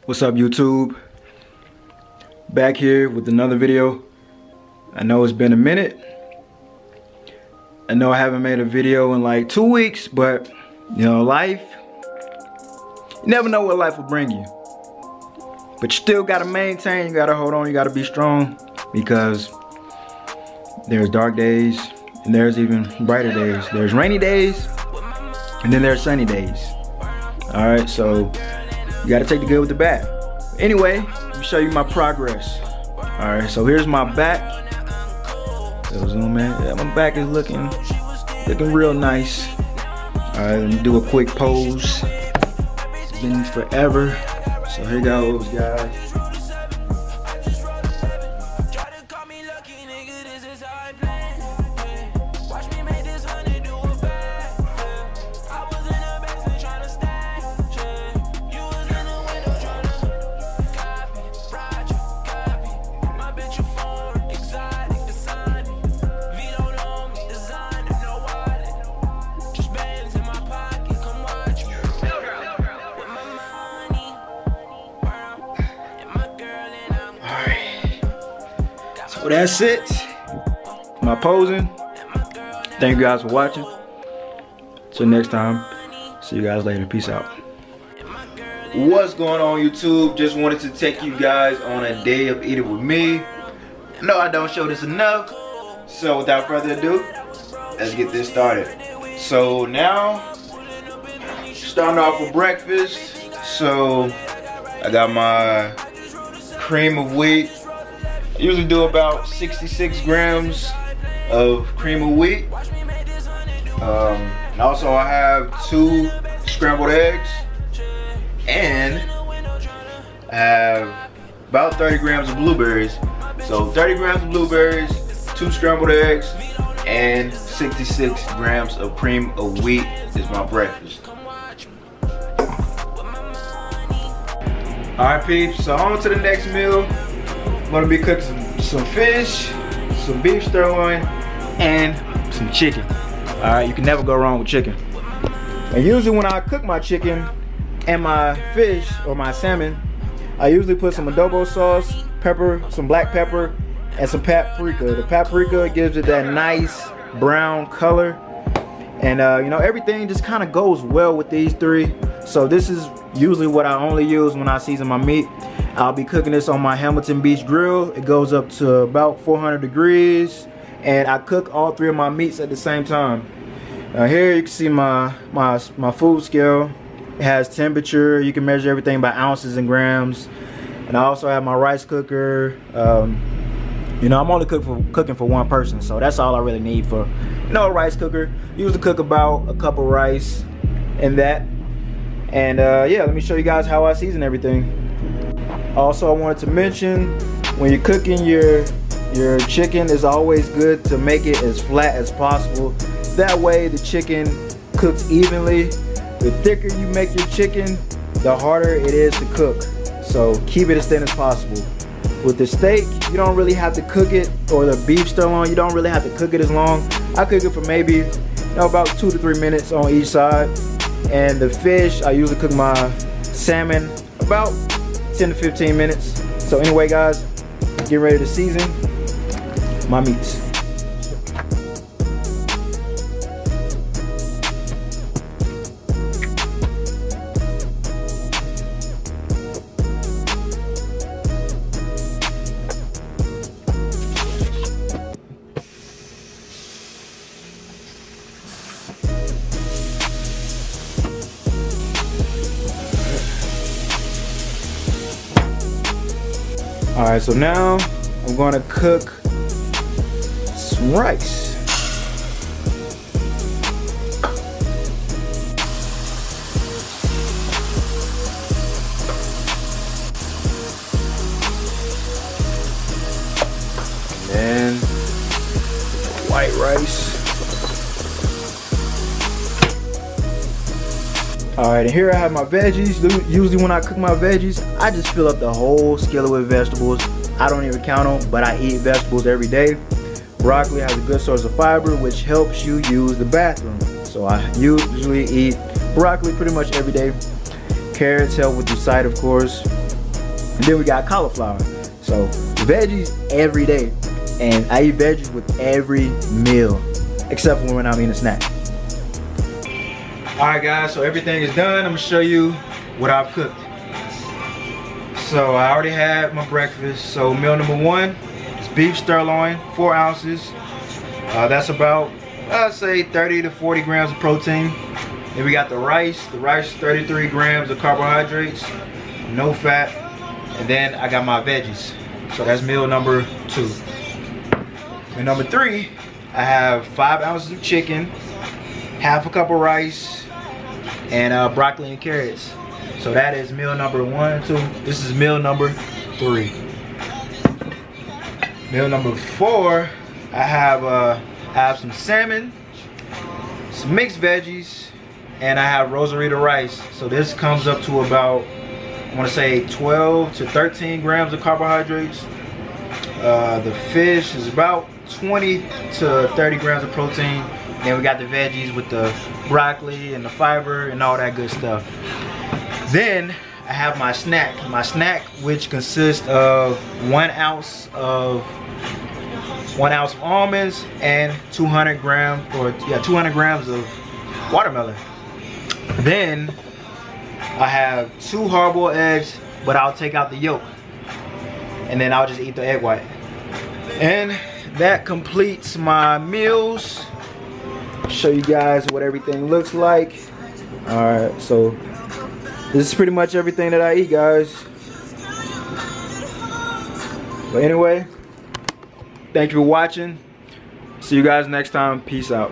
What's up, YouTube? Back here with another video. I know it's been a minute. I know I haven't made a video in like 2 weeks, but you know, life, you never know what life will bring you. But you still gotta maintain, you gotta hold on, you gotta be strong, because there's dark days and there's even brighter days. There's rainy days and then there's sunny days. Alright, so you gotta take the good with the bad. Anyway, let me show you my progress. Alright, so here's my back. Zoom in. Yeah, my back is looking real nice. Alright, let me do a quick pose. It's been forever. So here goes, guys. So that's it. My posing. Thank you guys for watching. Till next time. See you guys later. Peace out. What's going on, YouTube? Just wanted to take you guys on a day of eating with me. No, I don't show this enough. So without further ado, let's get this started. So now, starting off with breakfast. So I got my cream of wheat. I usually do about 66 grams of cream of wheat. And also I have 2 scrambled eggs. And I have about 30 grams of blueberries. So 30 grams of blueberries, 2 scrambled eggs, and 66 grams of cream of wheat is my breakfast. Alright, peeps, so on to the next meal. I'm gonna be cooking some fish, some beef sirloin, and some chicken. Alright, you can never go wrong with chicken. And usually when I cook my chicken and my fish or my salmon, I usually put some adobo sauce, pepper, some black pepper, and some paprika. The paprika gives it that nice brown color. And you know, everything just kind of goes well with these 3. So this is usually what I only use when I season my meat. I'll be cooking this on my Hamilton Beach grill. It goes up to about 400 degrees. And I cook all 3 of my meats at the same time. Here you can see my food scale. It has temperature. You can measure everything by ounces and grams. And I also have my rice cooker. You know, I'm only cooking for 1 person, so that's all I really need for, you know, a rice cooker. Usually cook about a cup of rice in that. And yeah, let me show you guys how I season everything. Also, I wanted to mention, when you're cooking your chicken, it's always good to make it as flat as possible. That way the chicken cooks evenly. The thicker you make your chicken, the harder it is to cook. So keep it as thin as possible. With the steak, you don't really have to cook it, or the beef sirloin, you don't really have to cook it as long. I cook it for maybe, you know, about 2 to 3 minutes on each side. And the fish, I usually cook my salmon about 10 to 15 minutes. So anyway, guys, get ready to season my meats. Alright, so now I'm gonna cook some rice. And then white rice. Alright, and here I have my veggies. Usually when I cook my veggies, I just fill up the whole skillet with vegetables. I don't even count them, but I eat vegetables every day. Broccoli has a good source of fiber, which helps you use the bathroom. So I usually eat broccoli pretty much every day. Carrots help with your sight, of course. And then we got cauliflower. So veggies every day. And I eat veggies with every meal, except for when I'm eating a snack. All right guys, so everything is done. I'm gonna show you what I've cooked. So I already had my breakfast. So meal number one is beef sirloin, 4 ounces. That's about, I'd say 30 to 40 grams of protein. Then we got the rice. The rice, 33 grams of carbohydrates, no fat. And then I got my veggies. So that's meal number 2. Meal number 3, I have 5 ounces of chicken, half a cup of rice, and broccoli and carrots. So that is meal number 1 and 2. This is meal number 3. Meal number 4, I have some salmon, some mixed veggies, and I have Rosarita rice. So this comes up to about, I want to say 12 to 13 grams of carbohydrates. The fish is about 20 to 30 grams of protein. Then we got the veggies with the broccoli and the fiber and all that good stuff. Then I have my snack. My snack, which consists of 1 ounce of almonds and 200 grams of watermelon. Then I have 2 hard-boiled eggs, but I'll take out the yolk, and then I'll just eat the egg white. And that completes my meals. Show you guys what everything looks like. Alright, so this is pretty much everything that I eat, guys. But anyway, thank you for watching. See you guys next time. Peace out.